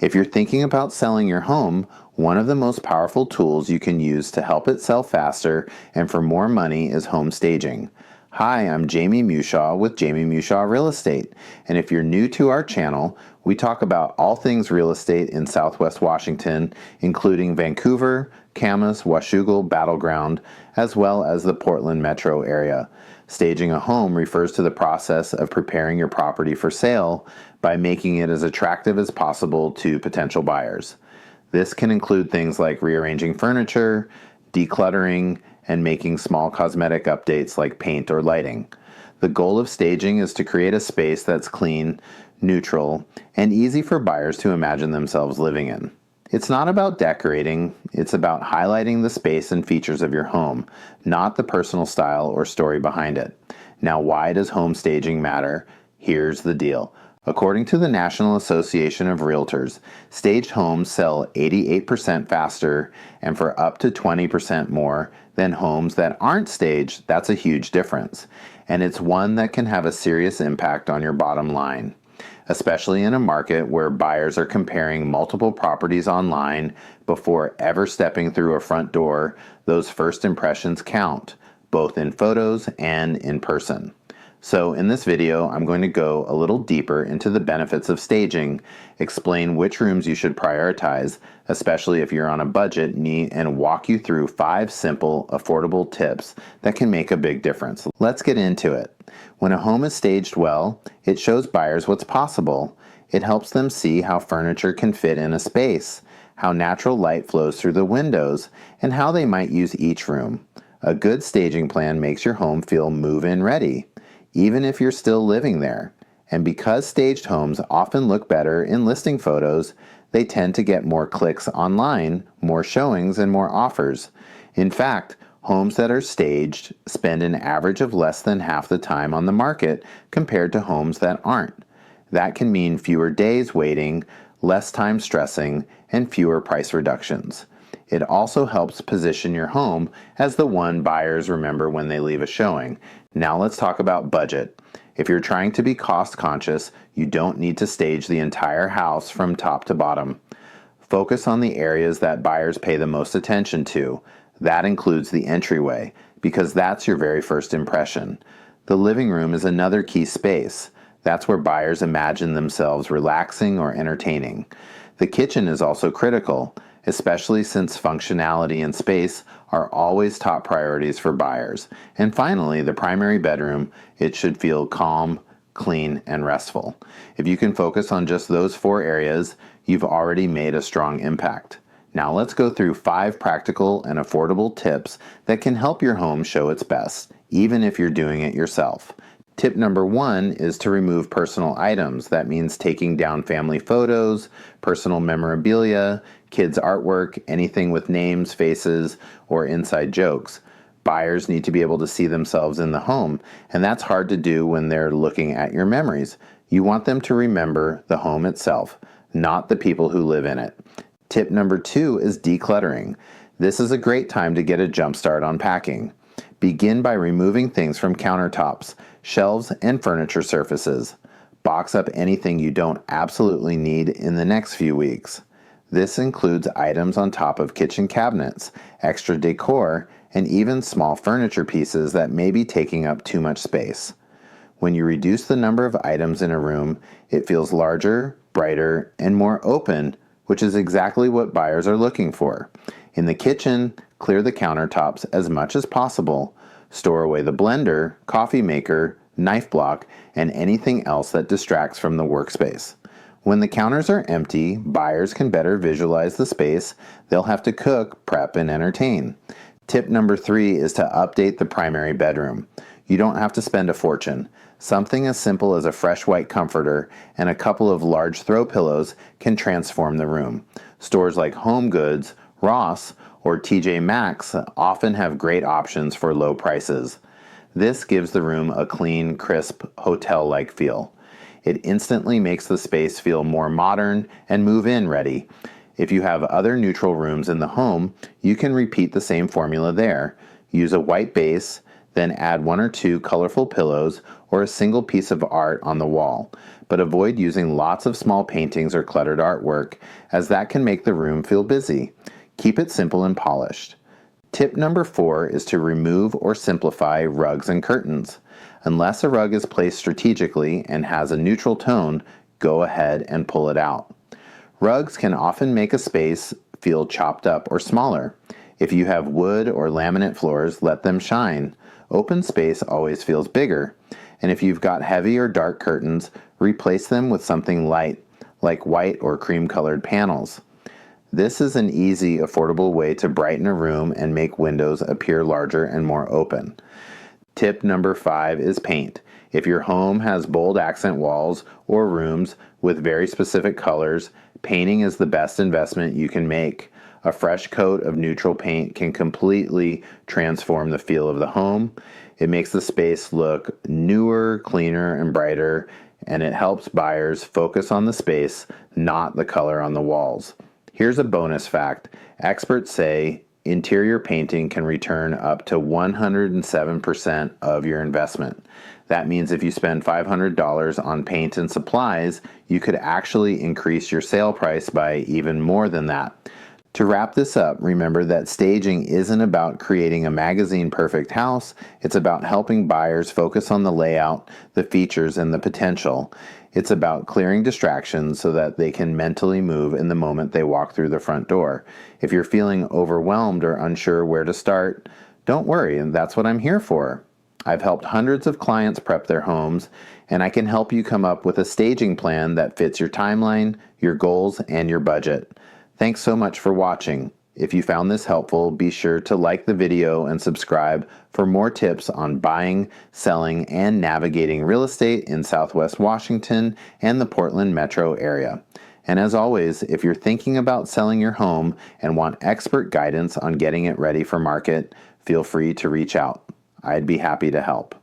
If you're thinking about selling your home, one of the most powerful tools you can use to help it sell faster and for more money is home staging. Hi, I'm Jamie Mushaw with Jamie Mushaw Real Estate, and if you're new to our channel, we talk about all things real estate in Southwest Washington, including Vancouver, Camas, Washougal, Battleground, as well as the Portland metro area. Staging a home refers to the process of preparing your property for sale by making it as attractive as possible to potential buyers. This can include things like rearranging furniture, decluttering, and making small cosmetic updates like paint or lighting. The goal of staging is to create a space that's clean, neutral, and easy for buyers to imagine themselves living in. It's not about decorating, it's about highlighting the space and features of your home, not the personal style or story behind it. Now, why does home staging matter? Here's the deal. According to the National Association of Realtors, staged homes sell 88% faster and for up to 20% more than homes that aren't staged. That's a huge difference. And it's one that can have a serious impact on your bottom line, especially in a market where buyers are comparing multiple properties online before ever stepping through a front door. Those first impressions count, both in photos and in person. So in this video, I'm going to go a little deeper into the benefits of staging, explain which rooms you should prioritize, especially if you're on a budget, and walk you through 5 simple, affordable tips that can make a big difference. Let's get into it. When a home is staged well, it shows buyers what's possible. It helps them see how furniture can fit in a space, how natural light flows through the windows, and how they might use each room. A good staging plan makes your home feel move-in ready, even if you're still living there. And because staged homes often look better in listing photos, they tend to get more clicks online, more showings, and more offers. In fact, homes that are staged spend an average of less than half the time on the market compared to homes that aren't. That can mean fewer days waiting, less time stressing, and fewer price reductions. It also helps position your home as the one buyers remember when they leave a showing. Now let's talk about budget. If you're trying to be cost conscious, you don't need to stage the entire house from top to bottom. Focus on the areas that buyers pay the most attention to. That includes the entryway, because that's your very first impression. The living room is another key space. That's where buyers imagine themselves relaxing or entertaining. The kitchen is also critical, especially since functionality and space are always top priorities for buyers. And finally, the primary bedroom, it should feel calm, clean, and restful. If you can focus on just those 4 areas, you've already made a strong impact. Now let's go through 5 practical and affordable tips that can help your home show its best, even if you're doing it yourself. Tip number 1 is to remove personal items. That means taking down family photos, personal memorabilia, kids' artwork, anything with names, faces, or inside jokes. Buyers need to be able to see themselves in the home, and that's hard to do when they're looking at your memories. You want them to remember the home itself, not the people who live in it. Tip number 2 is decluttering. This is a great time to get a jump start on packing. Begin by removing things from countertops, shelves, and furniture surfaces. Box up anything you don't absolutely need in the next few weeks. This includes items on top of kitchen cabinets, extra decor, and even small furniture pieces that may be taking up too much space. When you reduce the number of items in a room, it feels larger, brighter, and more open, which is exactly what buyers are looking for. In the kitchen, clear the countertops as much as possible. Store away the blender, coffee maker, knife block, and anything else that distracts from the workspace. When the counters are empty, buyers can better visualize the space. They'll have to cook, prep, and entertain. Tip number 3 is to update the primary bedroom. You don't have to spend a fortune. Something as simple as a fresh white comforter and a couple of large throw pillows can transform the room. Stores like Home Goods, Ross, or TJ Maxx often have great options for low prices. This gives the room a clean, crisp, hotel-like feel. It instantly makes the space feel more modern and move-in ready. If you have other neutral rooms in the home, you can repeat the same formula there. Use a white base, Then add 1 or 2 colorful pillows or a single piece of art on the wall, but avoid using lots of small paintings or cluttered artwork, as that can make the room feel busy. Keep it simple and polished. Tip number 4 is to remove or simplify rugs and curtains. Unless a rug is placed strategically and has a neutral tone, go ahead and pull it out. Rugs can often make a space feel chopped up or smaller. If you have wood or laminate floors, let them shine. Open space always feels bigger. And if you've got heavy or dark curtains, replace them with something light, like white or cream-colored panels. This is an easy, affordable way to brighten a room and make windows appear larger and more open. Tip number 5 is paint. If your home has bold accent walls or rooms with very specific colors, painting is the best investment you can make. A fresh coat of neutral paint can completely transform the feel of the home. It makes the space look newer, cleaner, and brighter, and it helps buyers focus on the space, not the color on the walls. Here's a bonus fact. Experts say interior painting can return up to 107% of your investment. That means if you spend $500 on paint and supplies, you could actually increase your sale price by even more than that. To wrap this up, remember that staging isn't about creating a magazine-perfect house. It's about helping buyers focus on the layout, the features, and the potential. It's about clearing distractions so that they can mentally move in the moment they walk through the front door. If you're feeling overwhelmed or unsure where to start, don't worry, and that's what I'm here for. I've helped hundreds of clients prep their homes, and I can help you come up with a staging plan that fits your timeline, your goals, and your budget. Thanks so much for watching. If you found this helpful, be sure to like the video and subscribe for more tips on buying, selling, and navigating real estate in Southwest Washington and the Portland metro area. And as always, if you're thinking about selling your home and want expert guidance on getting it ready for market, feel free to reach out. I'd be happy to help.